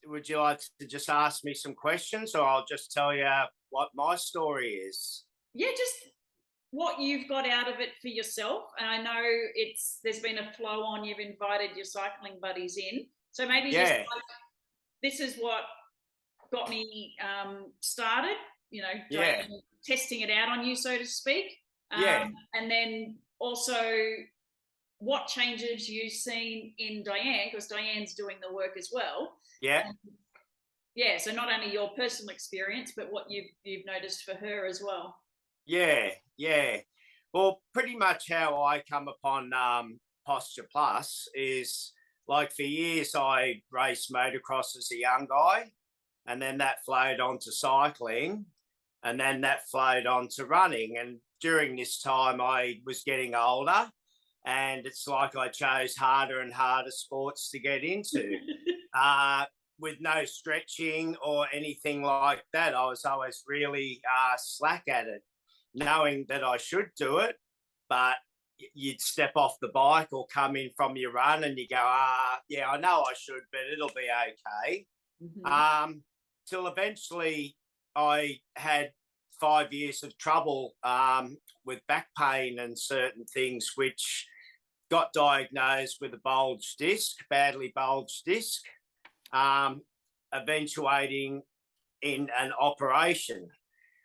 would you like to just ask me some questions, or I'll just tell you what my story is? Yeah, just what you've got out of it for yourself. And I know there's been a flow on. You've invited your cycling buddies in, so maybe just Yeah, like, this is what got me started. You know, yeah, testing it out on you, so to speak. yeah, And then also what changes you've seen in Diane, because Diane's doing the work as well. yeah, And yeah, so not only your personal experience, but what you've noticed for her as well. yeah, yeah. Well, pretty much how I come upon Posture Plus is like for years I raced motocross as a young guy, and then that flowed onto cycling, and then that flowed onto running. And during this time, I was getting older, and it's like I chose harder and harder sports to get into. uh, with no stretching or anything like that, I was always really slack at it, knowing that I should do it, but you'd step off the bike or come in from your run and you go, yeah, I know I should, but it'll be okay. Till eventually I had 5 years of trouble with back pain and certain things, which got diagnosed with a bulged disc, badly bulged disc, eventuating in an operation.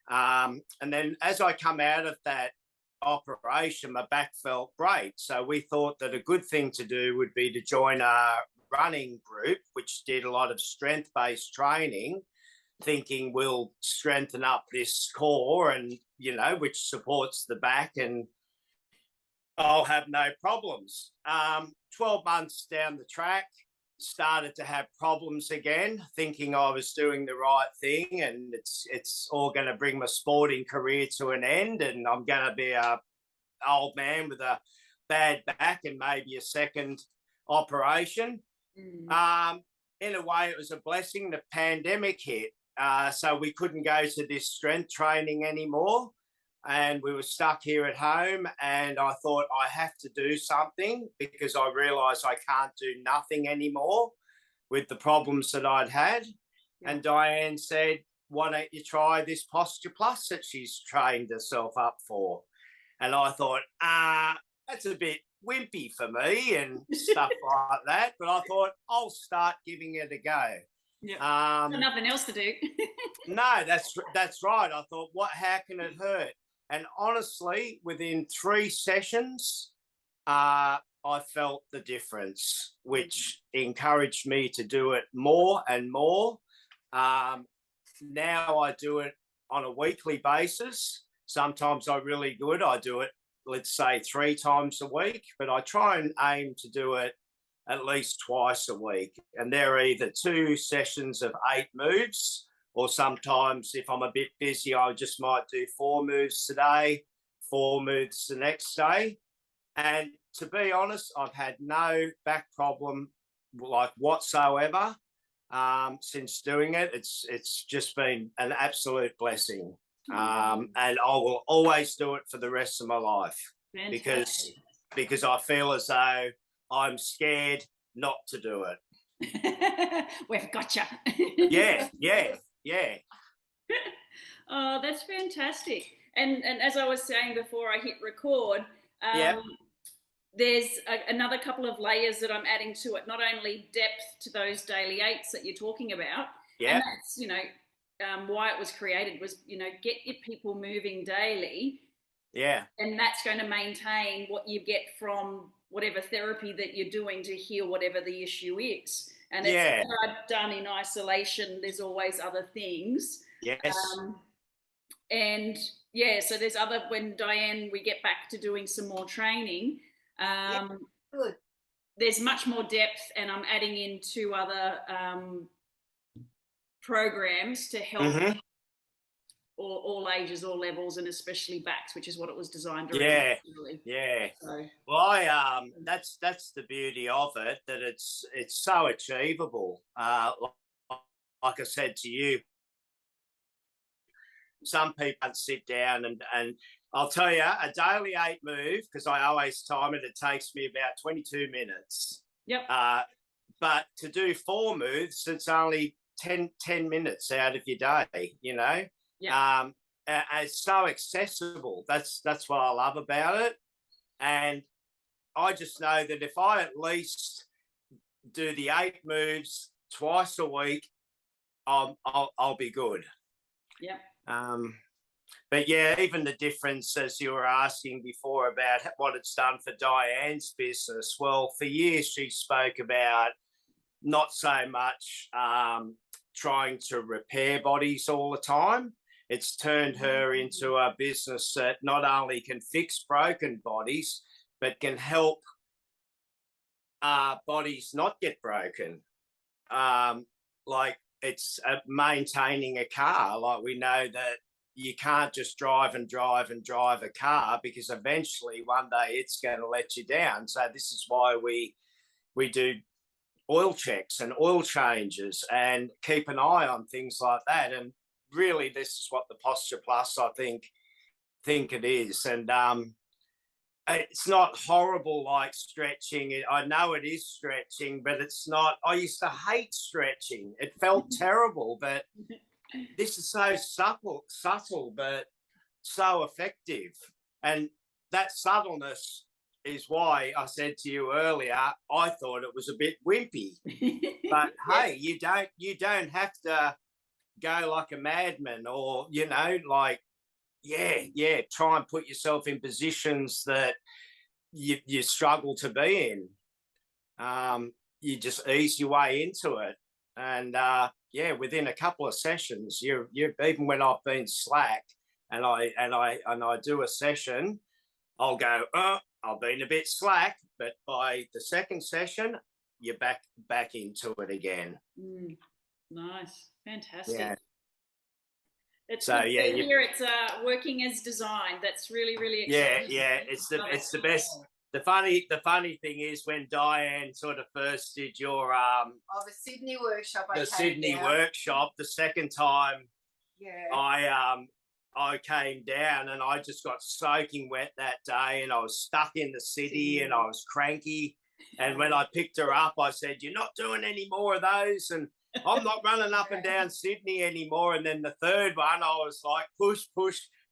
And then as I come out of that operation, my back felt great. So we thought that a good thing to do would be to join a running group, which did a lot of strength-based training, thinking we'll strengthen up this core and, you know, which supports the back and I'll have no problems. 12 months down the track, started to have problems again, thinking I was doing the right thing and it's all going to bring my sporting career to an end and I'm going to be a old man with a bad back and maybe a second operation. In a way, it was a blessing. The pandemic hit, so we couldn't go to this strength training anymore. And we were stuck here at home, and I thought I have to do something because I realised I can't do nothing anymore with the problems that I'd had. Yeah. And Diane said, why don't you try this Posture Plus that she's trained herself up for? And I thought, that's a bit wimpy for me and stuff like that. But I thought, I'll start giving it a go. Yeah. Nothing else to do. No, that's right. I thought, how can it hurt? And honestly, within 3 sessions, I felt the difference, which encouraged me to do it more and more. Now I do it on a weekly basis. Sometimes I'm really good. I do it, let's say, 3 times a week, but I try and aim to do it at least twice a week. And they're either 2 sessions of 8 moves, or sometimes if I'm a bit busy, I just might do 4 moves today, 4 moves the next day. And to be honest, I've had no back problem like whatsoever since doing it. It's just been an absolute blessing. And I will always do it for the rest of my life. Fantastic. because I feel as though I'm scared not to do it. We've got you. Yeah. Oh, that's fantastic. And as I was saying before I hit record, there's another couple of layers that I'm adding to it. Not only depth to those daily 8s that you're talking about, and that's, you know, why it was created was, you know, get your people moving daily. Yeah. And that's going to maintain what you get from whatever therapy that you're doing to heal whatever the issue is. And it's never done in isolation. There's always other things. Yes. And so there's when Diane, we get back to doing some more training, good. There's much more depth, and I'm adding in 2 other programs to help all ages, all levels, and especially backs, which is what it was designed around. Yeah. So. Well, that's the beauty of it, that it's so achievable. Like I said to you, some people sit down and I'll tell you, a daily 8 move, because I always time it, it takes me about 22 minutes. Yep. but to do 4 moves, it's only 10 minutes out of your day, you know. Yeah. It's so accessible. That's what I love about it. And I just know that if I at least do the 8 moves twice a week, I'll be good. Yeah. But yeah, even the difference, as you were asking before about what it's done for Diane's business. Well, for years she spoke about not so much trying to repair bodies all the time. It's turned her into a business that not only can fix broken bodies, but can help bodies not get broken. Like it's maintaining a car. Like we know that you can't just drive a car, because eventually one day it's going to let you down. So this is why we do oil checks and oil changes and keep an eye on things like that. And really, this is what the Posture Plus, I think it is. And it's not horrible like stretching. I know it is stretching, but it's not. I used to hate stretching. It felt terrible, but this is so subtle, but so effective. And that subtleness is why I said to you earlier, I thought it was a bit wimpy. But hey, you don't have to go like a madman, or like try and put yourself in positions that you struggle to be in. You just ease your way into it, and within a couple of sessions, you even when I've been slack and I do a session, I'll go, I've been a bit slack, but by the second session, you're back into it again. Nice, fantastic. Yeah. It's so here it's working as designed. That's really, really exciting. Yeah. It's the best. The funny thing is, when Diane sort of first did your the Sydney workshop, the second time, I came down and I just got soaking wet that day, and I was stuck in the city and I was cranky. And when I picked her up, I said, "You're not doing any more of those, and I'm not running up and down Sydney anymore." And then the third one, I was like, push,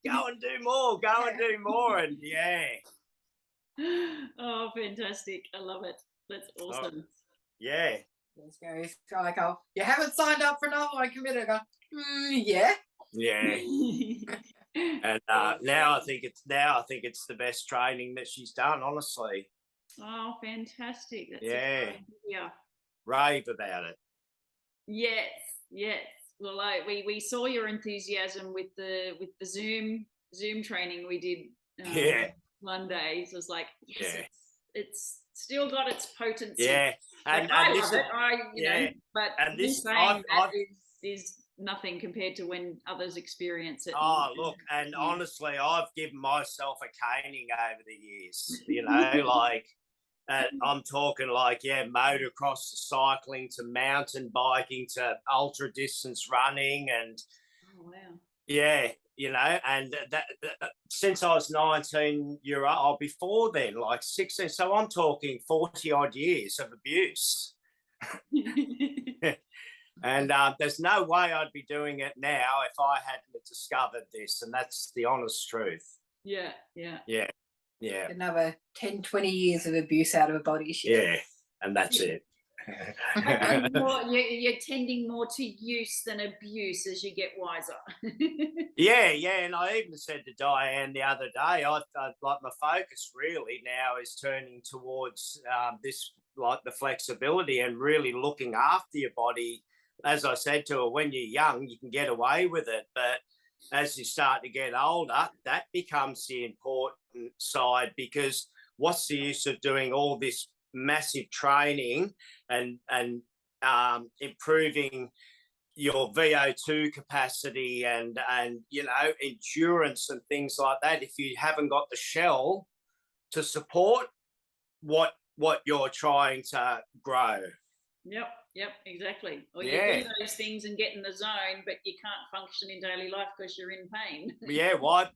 go and do more, and yeah. Oh, fantastic. I love it. That's awesome. Yeah. Let's go. Like, you haven't signed up for another one, committed. I go, yeah. Yeah. And now I think it's the best training that she's done, honestly. Oh, fantastic. That's yeah. Rave about it. Yes. Well, we saw your enthusiasm with the Zoom training we did Monday. So it was like, yes, it's still got its potency. Yeah. And I this love it. But and this is nothing compared to when others experience it. Oh, look, and honestly, I've given myself a caning over the years, like I'm talking like, motocross to cycling to mountain biking to ultra distance running, and and that since I was 19 year old, before then, like 16, so I'm talking 40 odd years of abuse. And there's no way I'd be doing it now if I hadn't discovered this, and that's the honest truth. Yeah. Another 10, 20 years of abuse out of a body. Yeah, and that's it. You're tending more to use than abuse as you get wiser. And I even said to Diane the other day, I like my focus really now is turning towards this, like the flexibility and really looking after your body. As I said to her, when you're young, you can get away with it, but as you start to get older, that becomes the important side, because what's the use of doing all this massive training and improving your VO2 capacity and endurance and things like that if you haven't got the shell to support what you're trying to grow? Yep, exactly. Or you do those things and get in the zone, but you can't function in daily life because you're in pain. Why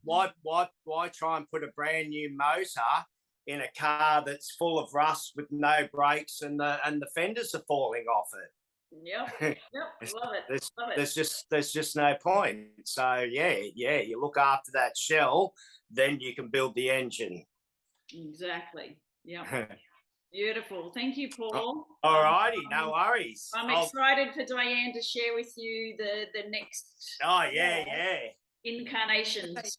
try and put a brand new motor in a car that's full of rust with no brakes, and the fenders are falling off it. Yep. Love it. Love it. There's just no point. So yeah, you look after that shell, then you can build the engine. Exactly. Yeah. Beautiful. Thank you, Paul. All righty, no worries. I'm excited for Diane to share with you the next yeah. incarnations.